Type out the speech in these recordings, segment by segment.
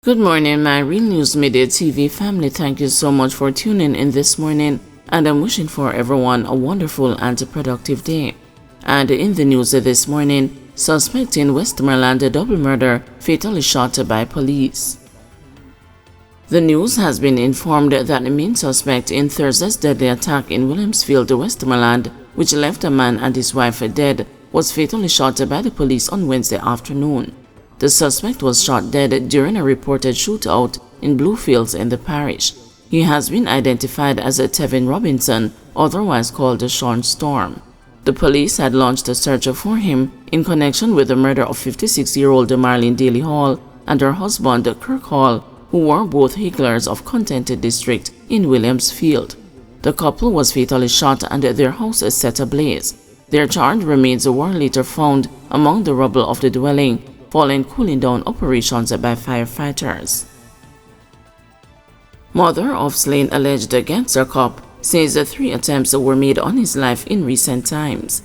Good morning, my Real News Midday TV family. Thank you so much for tuning in this morning, and I'm wishing for everyone a wonderful and productive day. And in the news this morning, suspect in Westmoreland double murder fatally shot by police. The news has been informed that the main suspect in Thursday's deadly attack in Williamsfield, Westmoreland, which left a man and his wife dead, was fatally shot by the police on Wednesday afternoon. The suspect was shot dead during a reported shootout in Bluefields in the parish. He has been identified as Tevin Robinson, otherwise called Sean Storm. The police had launched a search for him in connection with the murder of 56-year-old Marlene Daly Hall and her husband Kirk Hall, who were both higglers of Contented District in Williamsfield. The couple was fatally shot and their house is set ablaze. Their charred remains were later found among the rubble of the dwelling, following cooling down operations by firefighters. Mother of slain alleged gangster cop says 3 attempts were made on his life in recent times.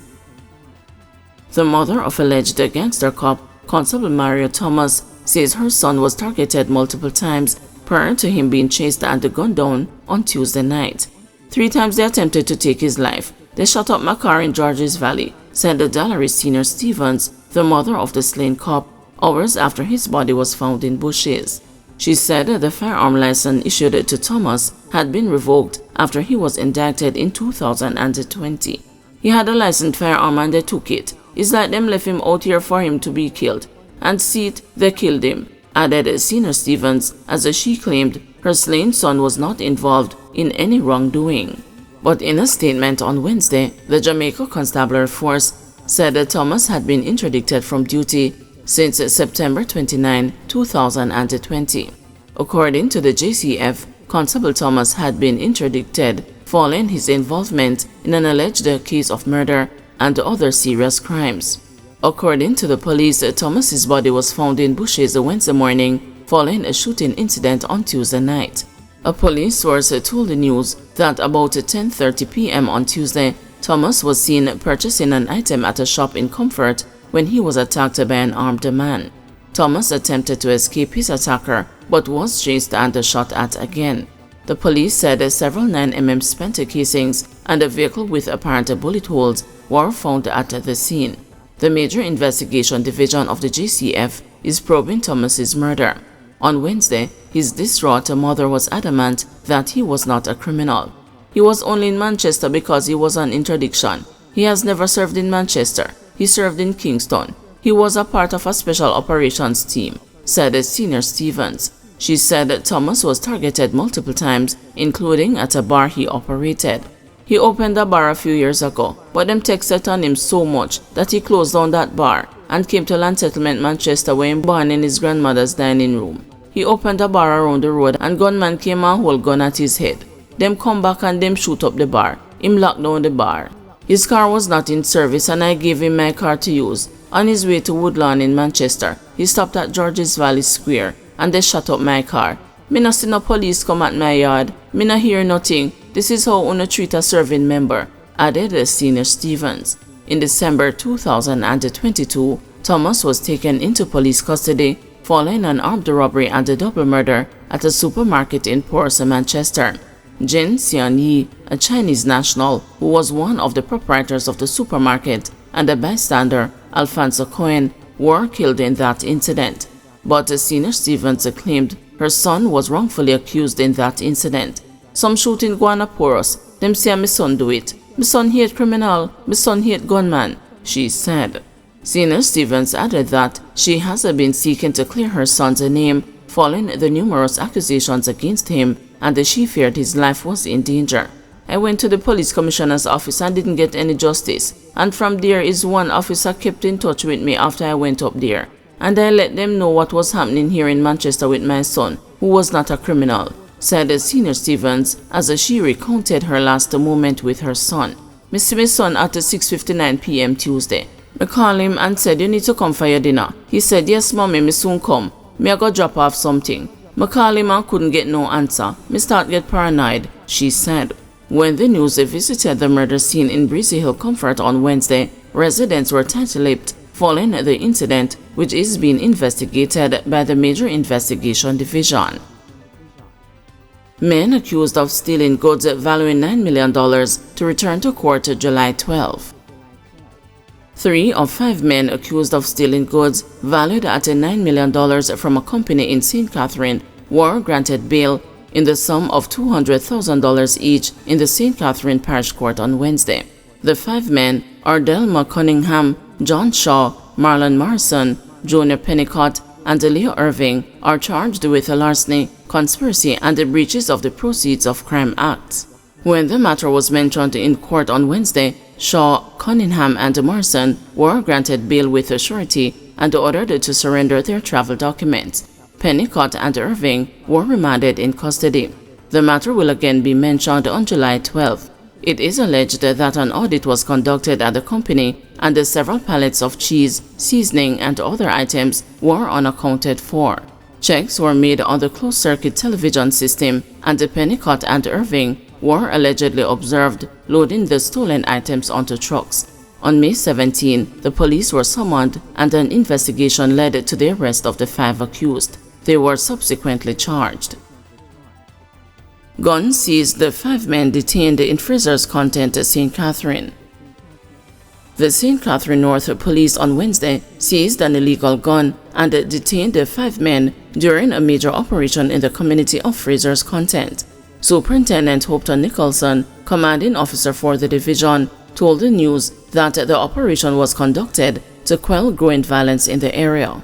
The mother of alleged gangster cop, Constable Mario Thomas, says her son was targeted multiple times prior to him being chased and gunned down on Tuesday night. 3 times they attempted to take his life. They shot up my car in Georges Valley, said Dalary Senior Stevens, the mother of the slain cop, hours after his body was found in bushes. She said the firearm license issued to Thomas had been revoked after he was indicted in 2020. He had a licensed firearm and they took it. It's like them left him out here for him to be killed. And see it, they killed him, added Senior Stevens, as she claimed her slain son was not involved in any wrongdoing. But in a statement on Wednesday, the Jamaica Constabulary Force said that Thomas had been interdicted from duty since September 29, 2020. According to the JCF, Constable Thomas had been interdicted following his involvement in an alleged case of murder and other serious crimes. According to the police, Thomas's body was found in bushes Wednesday morning following a shooting incident on Tuesday night. A police source told the news that about 10:30 p.m. on Tuesday, Thomas was seen purchasing an item at a shop in Comfort when he was attacked by an armed man. Thomas attempted to escape his attacker but was chased and shot at again. The police said several 9mm spent casings and a vehicle with apparent bullet holes were found at the scene. The Major Investigation Division of the JCF is probing Thomas's murder. On Wednesday, his distraught mother was adamant that he was not a criminal. He was only in Manchester because he was on interdiction. He has never served in Manchester. He served in Kingston. He was a part of a special operations team, said Senior Stevens. She said that Thomas was targeted multiple times, including at a bar he operated. He opened a bar a few years ago, but them texted on him so much that he closed down that bar and came to Land Settlement, Manchester, where he born in his grandmother's dining room. He opened a bar around the road and gunman came and hold gun at his head. Them come back and them shoot up the bar. Him lock down the bar. His car was not in service and I gave him my car to use. On his way to Woodlawn in Manchester, he stopped at Georges Valley Square and they shut up my car. Me no see no police come at my yard. Me no hear nothing. This is how una treat a serving member, added Senior Stevens. In December 2022, Thomas was taken into police custody following an armed robbery and a double murder at a supermarket in Portsmouth, Manchester. Jin Xianyi, a Chinese national who was one of the proprietors of the supermarket, and a bystander, Alfonso Cohen, were killed in that incident. But Senior Stevens claimed her son was wrongfully accused in that incident. Some shooting go on a porous. Them say my son do it. My son hate criminal. My son hate gunman, she said. Senior Stevens added that she has been seeking to clear her son's name following the numerous accusations against him, and she feared his life was in danger. I went to the police commissioner's office and didn't get any justice, and from there is one officer kept in touch with me after I went up there, and I let them know what was happening here in Manchester with my son, who was not a criminal, said Senior Stevens as she recounted her last moment with her son. I see my son at 6:59 p.m. Tuesday. I called him and said, "You need to come for your dinner." He said, "Yes, mommy, me soon come. Me I go drop off something." I called him and couldn't get no answer. Me start get paranoid, she said. When the news visited the murder scene in Breezy Hill Comfort on Wednesday, residents were tight-lipped following the incident, which is being investigated by the Major Investigation Division. Men accused of stealing goods valuing $9 million to return to court July 12. 3 of 5 men accused of stealing goods valued at $9 million from a company in St. Catherine were granted bail in the sum of $200,000 each in the St. Catherine Parish Court on Wednesday. The 5 men are Delma Cunningham, John Shaw, Marlon Morrison, Junior Pennicott, and Leo Irving are charged with larceny, conspiracy, and the breaches of the Proceeds of Crime Act. When the matter was mentioned in court on Wednesday, Shaw, Cunningham, and Morrison were granted bail with surety and ordered to surrender their travel documents. Pennicott and Irving were remanded in custody. The matter will again be mentioned on July 12. It is alleged that an audit was conducted at the company and several pallets of cheese, seasoning, and other items were unaccounted for. Checks were made on the closed-circuit television system, and Pennicott and Irving were allegedly observed loading the stolen items onto trucks. On May 17, the police were summoned and an investigation led to the arrest of the 5 accused. They were subsequently charged. Guns seized the 5 men detained in Fraser's Content, St. Catherine. The St. Catherine North Police on Wednesday seized an illegal gun and detained 5 men during a major operation in the community of Fraser's Content. Superintendent Hopton Nicholson, commanding officer for the division, told the news that the operation was conducted to quell growing violence in the area.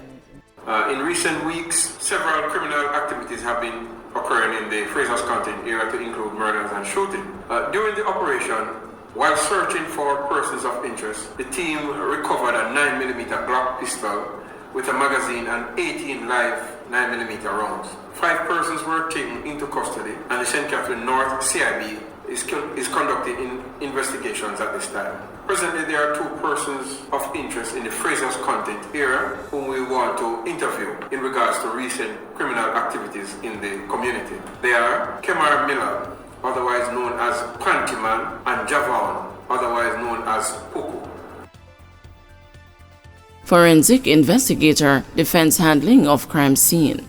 In recent weeks, several criminal activities have been occurring in the Fraser's Content area, to include murders and shooting. During the operation, while searching for persons of interest, the team recovered a 9mm Glock pistol with a magazine and 18 live 9mm rounds. 5 persons were taken into custody, and the St. Catherine North CIB is conducting investigations at this time. Presently, there are 2 persons of interest in the Fraser's Content area whom we want to interview in regards to recent criminal activities in the community. They are Kemar Miller, otherwise known as Pantyman, and Javon, otherwise known as Puku. Forensic investigator defends handling of crime scene.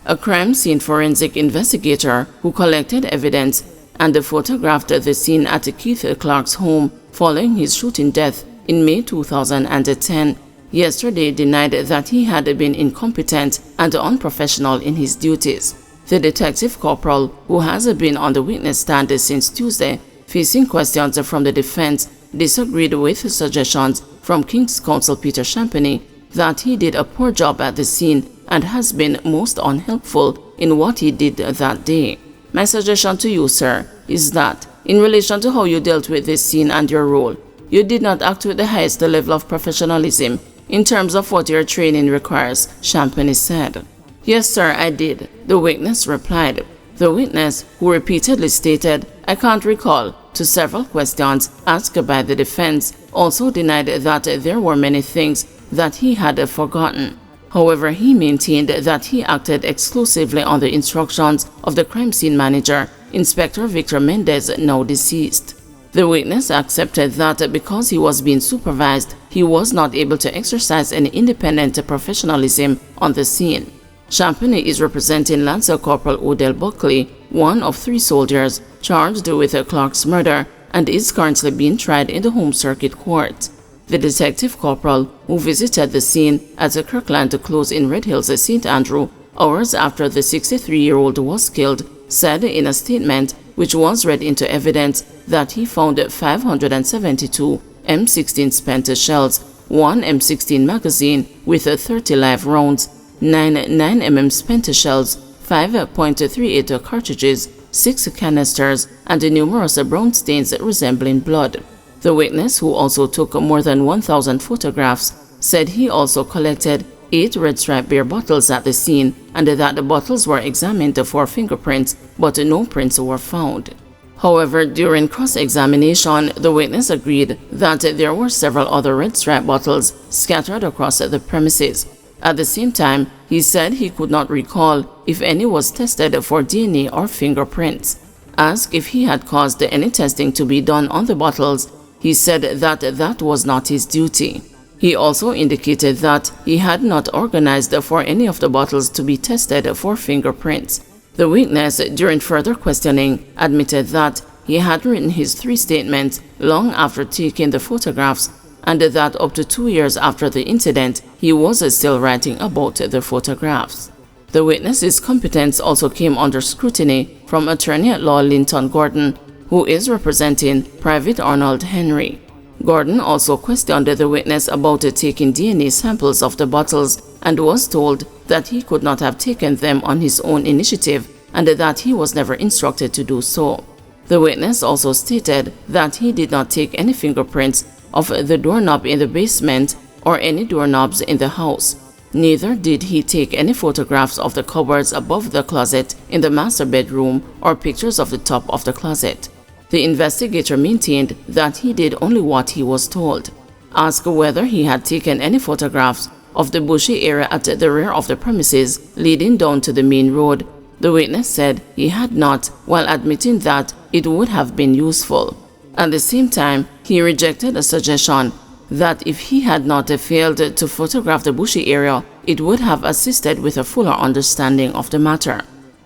A crime scene forensic investigator who collected evidence and photographed the scene at Keith Clark's home following his shooting death in May 2010 yesterday denied that he had been incompetent and unprofessional in his duties. The detective corporal, who has been on the witness stand since Tuesday, facing questions from the defense, disagreed with suggestions from King's Counsel Peter Champagny that he did a poor job at the scene and has been most unhelpful in what he did that day. My suggestion to you, sir, is that, in relation to how you dealt with this scene and your role, you did not act with the highest level of professionalism in terms of what your training requires, Champagny said. Yes, sir, I did, the witness replied. The witness, who repeatedly stated, I can't recall, to several questions asked by the defense, also denied that there were many things that he had forgotten. However, he maintained that he acted exclusively on the instructions of the crime scene manager, Inspector Victor Mendez, now deceased. The witness accepted that because he was being supervised, he was not able to exercise any independent professionalism on the scene. Champagny is representing Lancer Corporal Odell Buckley, one of 3 soldiers charged with Clark's murder, and is currently being tried in the Home Circuit Court. The detective corporal, who visited the scene at the Kirkland Close in Red Hills, St. Andrew, hours after the 63-year-old was killed, said in a statement which was read into evidence that he found 572 M16 spent shells, 1 M16 magazine with 30 live rounds, 9 9mm spent shells, 5.38 cartridges, 6 canisters, and numerous brown stains resembling blood. The witness, who also took more than 1,000 photographs, said he also collected 8 red stripe beer bottles at the scene and that the bottles were examined for fingerprints, but no prints were found. However, during cross-examination, the witness agreed that there were several other red stripe bottles scattered across the premises. At the same time, he said he could not recall if any was tested for DNA or fingerprints. Asked if he had caused any testing to be done on the bottles, he said that that was not his duty. He also indicated that he had not organized for any of the bottles to be tested for fingerprints. The witness, during further questioning, admitted that he had written his 3 statements long after taking the photographs, and that up to 2 years after the incident, he was still writing about the photographs. The witness's competence also came under scrutiny from attorney at law Linton Gordon, who is representing Private Arnold Henry. Gordon also questioned the witness about taking DNA samples of the bottles and was told that he could not have taken them on his own initiative and that he was never instructed to do so. The witness also stated that he did not take any fingerprints of the doorknob in the basement or any doorknobs in the house. Neither did he take any photographs of the cupboards above the closet in the master bedroom or pictures of the top of the closet. The investigator maintained that he did only what he was told. Asked whether he had taken any photographs of the bushy area at the rear of the premises leading down to the main road, the witness said he had not, while admitting that it would have been useful. At the same time, he rejected a suggestion that if he had not failed to photograph the bushy area, it would have assisted with a fuller understanding of the matter.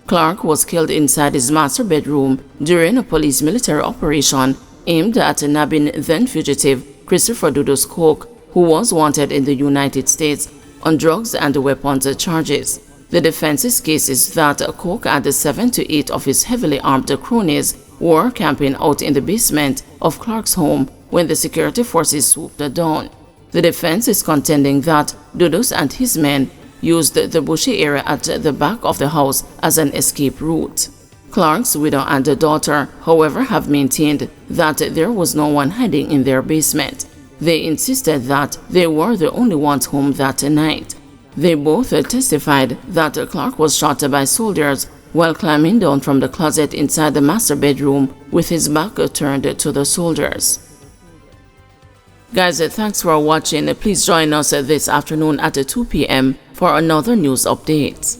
Clark was killed inside his master bedroom during a police military operation aimed at nabbing then-fugitive Christopher Dudus Coke, who was wanted in the United States on drugs and weapons charges. The defense's case is that Coke and 7 to 8 of his heavily armed cronies were camping out in the basement of Clark's home when the security forces swooped down. The defense is contending that Dudus and his men used the bushy area at the back of the house as an escape route. Clark's widow and daughter, however, have maintained that there was no one hiding in their basement. They insisted that they were the only ones home that night. They both testified that Clark was shot by soldiers while climbing down from the closet inside the master bedroom with his back turned to the soldiers. Guys, thanks for watching. Please join us this afternoon at 2 p.m. for another news update.